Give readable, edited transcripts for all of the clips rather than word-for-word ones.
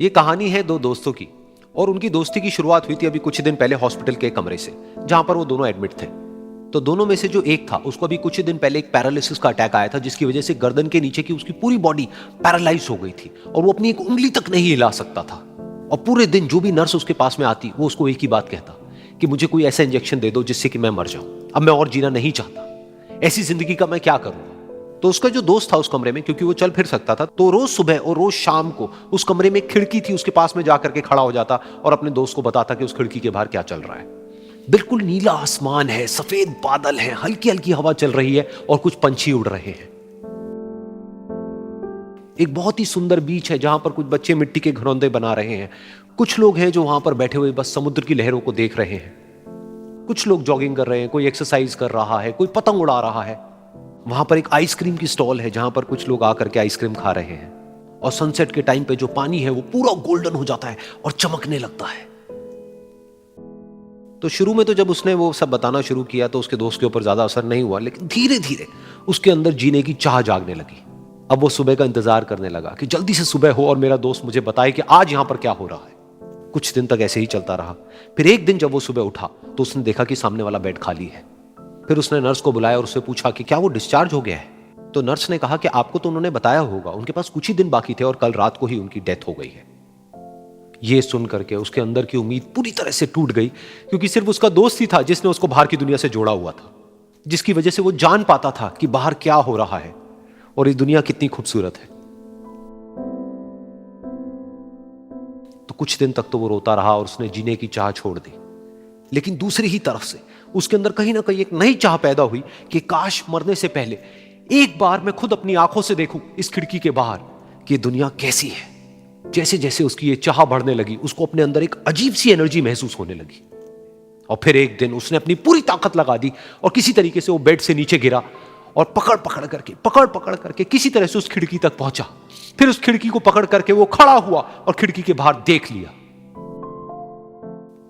ये कहानी है दो दोस्तों की और उनकी दोस्ती की शुरुआत हुई थी अभी कुछ दिन पहले हॉस्पिटल के कमरे से, जहां पर वो दोनों एडमिट थे। तो दोनों में से जो एक था उसको अभी कुछ दिन पहले एक पैरालिसिस का अटैक आया था, जिसकी वजह से गर्दन के नीचे की उसकी पूरी बॉडी पैरालाइज हो गई थी और वो अपनी एक उंगली तक नहीं हिला सकता था। और पूरे दिन जो भी नर्स उसके पास में आती वो उसको एक ही बात कहता कि मुझे कोई ऐसा इंजेक्शन दे दो जिससे कि मैं मर जाऊं, अब मैं और जीना नहीं चाहता, ऐसी जिंदगी का मैं क्या करूंगा। तो उसका जो दोस्त था उस कमरे में, क्योंकि वो चल फिर सकता था, तो रोज सुबह और रोज शाम को उस कमरे में एक खिड़की थी, उसके पास में जाकर के खड़ा हो जाता और अपने दोस्त को बताता कि उस खिड़की के बाहर क्या चल रहा है। बिल्कुल नीला आसमान है, सफेद बादल है, हल्की हल्की हवा चल रही है और कुछ पंछी उड़ रहे हैं। एक बहुत ही सुंदर बीच है जहां पर कुछ बच्चे मिट्टी के घरौंदे बना रहे हैं। कुछ लोग हैं जो वहां पर बैठे हुए बस समुद्र की लहरों को देख रहे हैं। कुछ लोग जॉगिंग कर रहे हैं, कोई एक्सरसाइज कर रहा है, कोई पतंग उड़ा रहा है। वहां पर एक आइसक्रीम की स्टॉल है जहां पर कुछ लोग आकर के आइसक्रीम खा रहे हैं। और सनसेट के टाइम पे जो पानी है वो पूरा गोल्डन हो जाता है और चमकने लगता है। तो शुरू में तो जब उसने वो सब बताना शुरू किया तो उसके दोस्त के ऊपर ज्यादा असर नहीं हुआ, लेकिन धीरे धीरे उसके अंदर जीने की चाह जागने लगी। अब वो सुबह का इंतजार करने लगा कि जल्दी से सुबह हो और मेरा दोस्त मुझे बताए कि आज यहां पर क्या हो रहा है। कुछ दिन तक ऐसे ही चलता रहा। फिर एक दिन जब वो सुबह उठा तो उसने देखा कि सामने वाला बेड खाली है। फिर उसने नर्स को बुलाया और उससे पूछा कि क्या वो डिस्चार्ज हो गया है। तो नर्स ने कहा कि आपको तो उन्होंने बताया होगा, उनके पास कुछ ही दिन बाकी थे और कल रात को ही उनकी डेथ हो गई है। ये सुन करके उसके अंदर की उम्मीद पूरी तरह से टूट गई, क्योंकि सिर्फ उसका दोस्त ही था जिसने उसको बाहर की दुनिया से जोड़ा हुआ था, जिसकी वजह से वो जान पाता था कि बाहर क्या हो रहा है और ये दुनिया कितनी खूबसूरत है। तो कुछ दिन तक तो वो रोता रहा और उसने जीने की चाह छोड़ दी। लेकिन दूसरी ही तरफ से उसके अंदर कहीं ना कहीं एक नई चाह पैदा हुई कि काश मरने से पहले एक बार मैं खुद अपनी आंखों से देखूं इस खिड़की के बाहर कि दुनिया कैसी है। जैसे जैसे उसकी ये चाह बढ़ने लगी, उसको अपने अंदर एक अजीब सी एनर्जी महसूस होने लगी। और फिर एक दिन उसने अपनी पूरी ताकत लगा दी और किसी तरीके से वो बेड से नीचे गिरा और पकड़ पकड़ करके किसी तरह से उस खिड़की तक पहुंचा। फिर उस खिड़की को पकड़ करके वो खड़ा हुआ और खिड़की के बाहर देख लिया।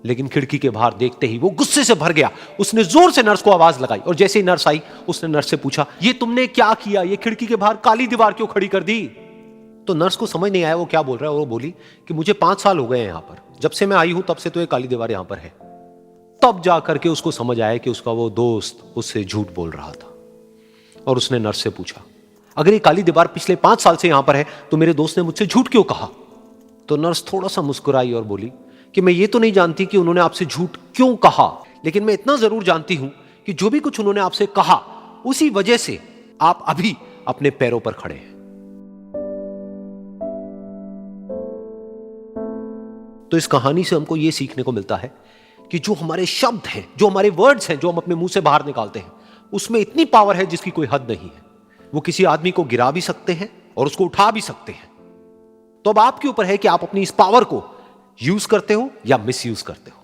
लेकिन खिड़की के बाहर देखते ही वो गुस्से से भर गया। उसने जोर से नर्स को आवाज लगाई और जैसे ही नर्स आई उसने नर्स से पूछा, ये तुमने क्या किया, ये खिड़की के बाहर काली दीवार क्यों खड़ी कर दी। तो नर्स को समझ नहीं आया वो क्या बोल रहा है और वो बोली कि मुझे 5 साल हो गए हैं यहां पर, जब से मैं आई हूं तब से तो ये काली दीवार यहां पर है। तब जाकर के उसको समझ आया कि उसका वो दोस्त उससे झूठ बोल रहा था। और उसने नर्स से पूछा, अगर ये काली दीवार पिछले 5 साल से यहां पर है तो मेरे दोस्त ने मुझसे झूठ क्यों कहा। तो नर्स थोड़ा सा मुस्कुराई और बोली कि मैं ये तो नहीं जानती कि उन्होंने आपसे झूठ क्यों कहा, लेकिन मैं इतना जरूर जानती हूं कि जो भी कुछ उन्होंने आपसे कहा उसी वजह से आप अभी अपने पैरों पर खड़े हैं। तो इस कहानी से हमको यह सीखने को मिलता है कि जो हमारे शब्द हैं, जो हमारे वर्ड्स हैं, जो हम अपने मुंह से बाहर निकालते हैं, उसमें इतनी पावर है जिसकी कोई हद नहीं है। वो किसी आदमी को गिरा भी सकते हैं और उसको उठा भी सकते हैं। तो अब आपके ऊपर है कि आप अपनी इस पावर को यूज करते हो या मिस यूज करते हो।